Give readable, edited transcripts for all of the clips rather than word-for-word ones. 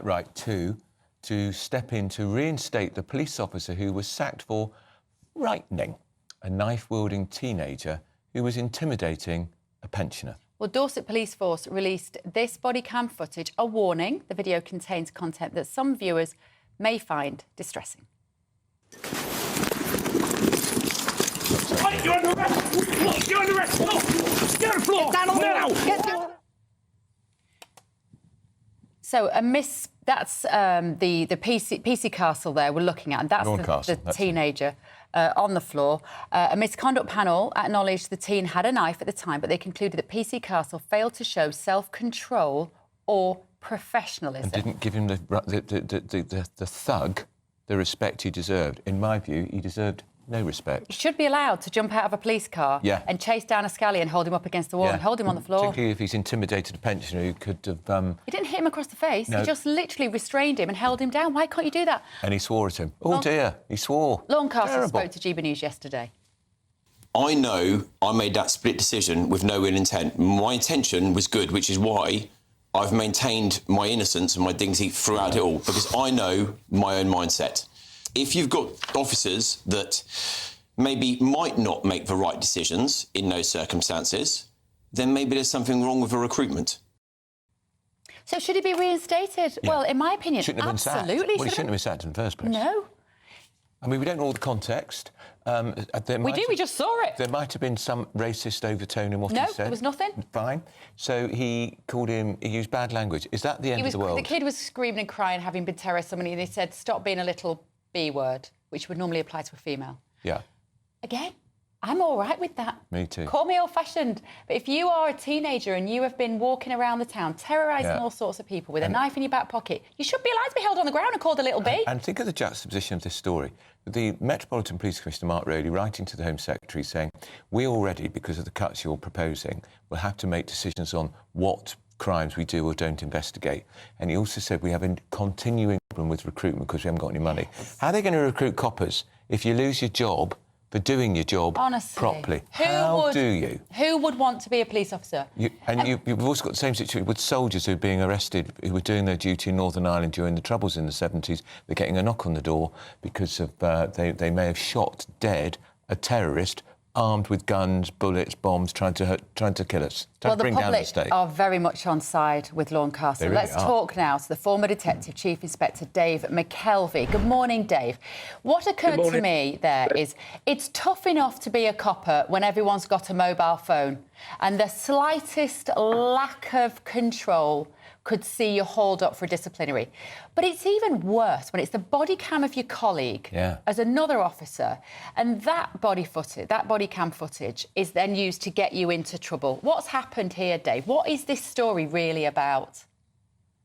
right, two, to step in to reinstate the police officer who was sacked for frightening a knife-wielding teenager who was intimidating a pensioner. Well, Dorset Police Force released this body cam footage, a warning. The video contains content that some viewers may find distressing. You're under arrest! You're under arrest! Get on the floor! Get down on now! So that's the PC Castle there we're looking at. And that's the teenager on the floor. A misconduct panel acknowledged the teen had a knife at the time, but they concluded that PC Castle failed to show self-control or professionalism. And didn't give him the thug the respect he deserved. In my view, he deserved no respect. He should be allowed to jump out of a police car and chase down a scally and hold him up against the wall and hold him on the floor. Particularly if he's intimidated a pensioner who could have... He didn't hit him across the face. No. He just literally restrained him and held him down. Why can't you do that? And he swore at him. Oh, dear, he swore. Lorne Castle spoke to GB News yesterday. I know I made that split decision with no ill intent. My intention was good, which is why I've maintained my innocence and my dignity throughout it all, because I know my own mindset. If you've got officers that maybe might not make the right decisions in those circumstances, then maybe there's something wrong with the recruitment. So should he be reinstated? Yeah. Well, in my opinion, absolutely. Well, he shouldn't have been sacked in the first place. No. I mean, we don't know all the context. We just saw it. There might have been some racist overtone in what he said. No, there was nothing. Fine. So he used bad language. Is that the end of the world? The kid was screaming and crying, having been terrorised somebody, and he said, stop being a little B word, which would normally apply to a female. Yeah. Again, I'm all right with that. Me too. Call me old-fashioned. But if you are a teenager and you have been walking around the town terrorising all sorts of people with a knife in your back pocket, you should be allowed to be held on the ground and called a little B. And think of the juxtaposition of this story. The Metropolitan Police Commissioner, Mark Rowley, writing to the Home Secretary saying, we already, because of the cuts you're proposing, will have to make decisions on what crimes we do or don't investigate. And he also said we have a continuing problem with recruitment because we haven't got any money. How are they going to recruit coppers if you lose your job for doing your job properly? How do you? Who would want to be a police officer? You've also got the same situation with soldiers who are being arrested, who were doing their duty in Northern Ireland during the Troubles in the 70s. They're getting a knock on the door because of they may have shot dead a terrorist armed with guns, bullets, bombs, trying to kill us, trying to bring down the state. Well, the public are very much on side with Lorne Castle. Really Let's talk now to the former Detective Chief Inspector Dave McKelvey. Good morning, Dave. What occurred to me there is it's tough enough to be a copper when everyone's got a mobile phone and the slightest lack of control could see you hauled up for disciplinary. But it's even worse when it's the body cam of your colleague as another officer, and that body cam footage is then used to get you into trouble. What's happened here, Dave? What is this story really about?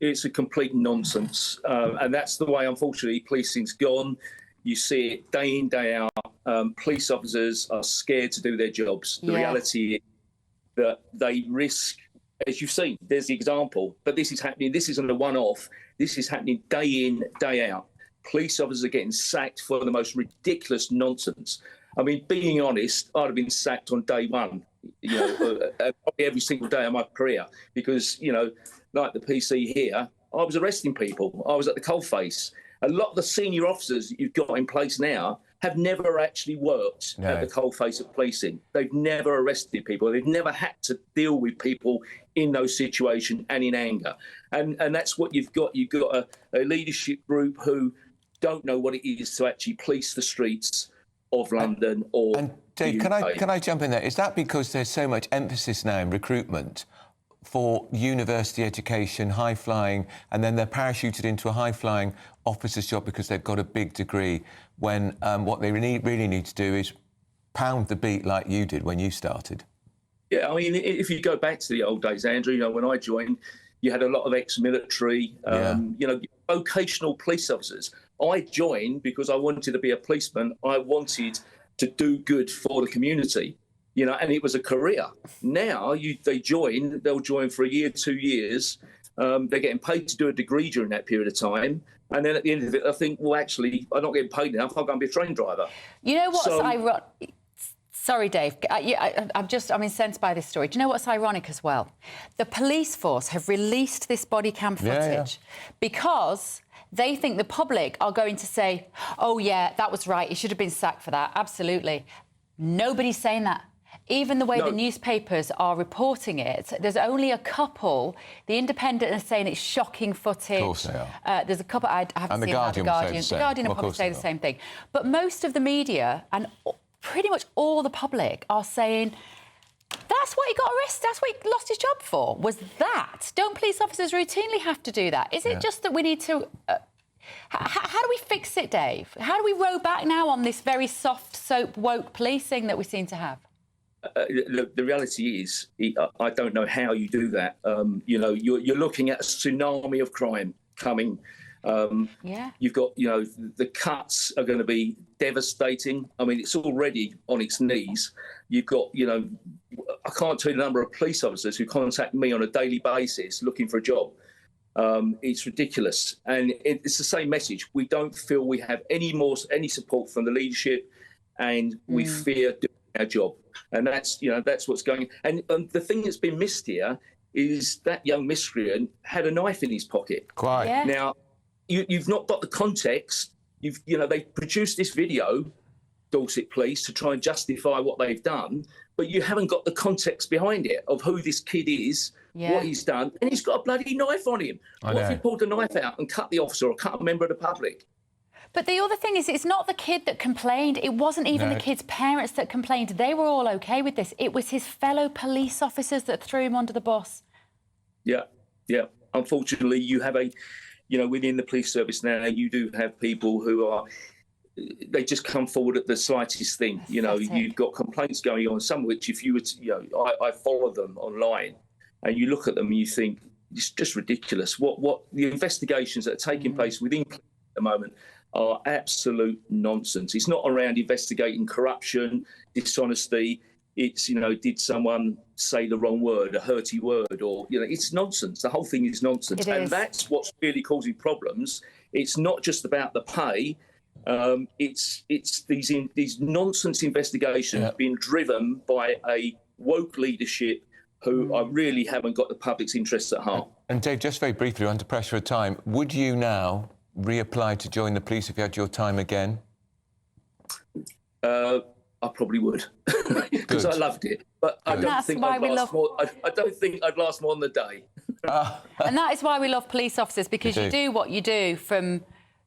It's a complete nonsense, and that's the way, unfortunately, policing's gone. You see it day in, day out. Police officers are scared to do their jobs. The reality is that they risk. As you've seen, there's the example. But this is happening. This isn't a one-off. This is happening day in, day out. Police officers are getting sacked for the most ridiculous nonsense. I mean, being honest, I'd have been sacked on day one, every single day of my career. Because, like the PC here, I was arresting people. I was at the coalface. A lot of the senior officers you've got in place now have never actually worked at the coalface of policing. They've never arrested people. They've never had to deal with people in those situations and in anger. And that's what you've got. You've got a leadership group who don't know what it is to actually police the streets of London or And Dave, can I jump in there? Is that because there's so much emphasis now in recruitment for university education, high-flying, and then they're parachuted into a high-flying officer's job because they've got a big degree, when what they really need to do is pound the beat like you did when you started? Yeah, I mean, if you go back to the old days, Andrew, when I joined, you had a lot of ex-military, vocational police officers. I joined because I wanted to be a policeman. I wanted to do good for the community. And it was a career. Now they'll join for a year, 2 years. They're getting paid to do a degree during that period of time. And then at the end of it, I think, well, actually, I'm not getting paid enough. I'm going to be a train driver. You know what's ironic? Sorry, Dave. I'm incensed by this story. Do you know what's ironic as well? The police force have released this body cam footage because they think the public are going to say, oh, yeah, that was right. He should have been sacked for that. Absolutely. Nobody's saying that. Even the way the newspapers are reporting it, there's only a couple. The Independent are saying it's shocking footage. Of course they are. There's a couple, I haven't seen The Guardian. The Guardian will probably say the same thing. But most of the media and pretty much all the public are saying that's what he got arrested, that's what he lost his job for, was that. Don't police officers routinely have to do that? Is it just that we need to... how do we fix it, Dave? How do we row back now on this very soft soap woke policing that we seem to have? Look, the reality is, I don't know how you do that. You're looking at a tsunami of crime coming. You've got, the cuts are going to be devastating. I mean, it's already on its knees. You've got, I can't tell you the number of police officers who contact me on a daily basis looking for a job. It's ridiculous. And it's the same message. We don't feel we have any support from the leadership, and we fear doing our job. And that's what's going on. And the thing that's been missed here is that young miscreant had a knife in his pocket. Quite. Yeah. Now, you've not got the context. They produced this video, Dorset Police, to try and justify what they've done, but you haven't got the context behind it of who this kid is, what he's done, and he's got a bloody knife on him. What if he pulled a knife out and cut the officer or cut a member of the public? But the other thing is, it's not the kid that complained. It wasn't even the kid's parents that complained. They were all OK with this. It was his fellow police officers that threw him under the bus. Yeah. Unfortunately, you have within the police service now, you do have people who they just come forward at the slightest thing. You've got complaints going on, some of which, if you were to, I follow them online, and you look at them and you think, it's just ridiculous. What the investigations that are taking place within at the moment are absolute nonsense. It's not around investigating corruption, dishonesty. It's, did someone say the wrong word, a hurty word, or, it's nonsense. The whole thing is nonsense. And that's what's really causing problems. It's not just about the pay. It's these nonsense investigations being driven by a woke leadership who really haven't got the public's interests at heart. And Dave, just very briefly, under pressure of time, would you now reapply to join the police if you had your time again? I probably would, because I loved it. But I don't think I'd last more than a day. And that is why we love police officers, because you do what you do from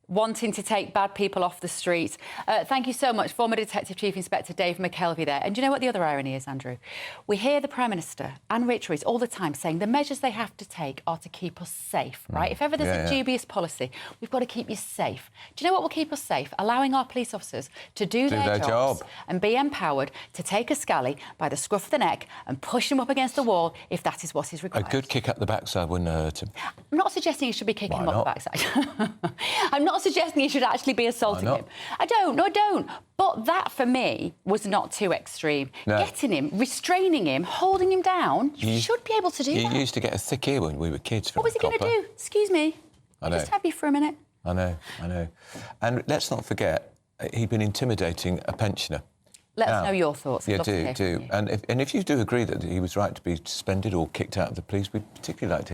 wanting to take bad people off the street. Thank you so much, former Detective Chief Inspector Dave McKelvey there. And do you know what the other irony is, Andrew? We hear the Prime Minister and Rich Rees all the time saying the measures they have to take are to keep us safe, right? If ever there's a dubious policy, we've got to keep you safe. Do you know what will keep us safe? Allowing our police officers to do their jobs and be empowered to take a scally by the scruff of the neck and push him up against the wall if that is what is required. A good kick up the backside wouldn't hurt him. I'm not suggesting you should be kicking him up the backside. I'm not suggesting you should actually be assaulting him. I don't. But that, for me, was not too extreme. Getting him, restraining him, holding him down, you should be able to do that. You used to get a thick ear when we were kids. What was he going to do? Excuse me. I know. Just have you for a minute. I know. And let's not forget, he'd been intimidating a pensioner. Let us know your thoughts. Yeah, do. And if you do agree that he was right to be suspended or kicked out of the police, we'd particularly like to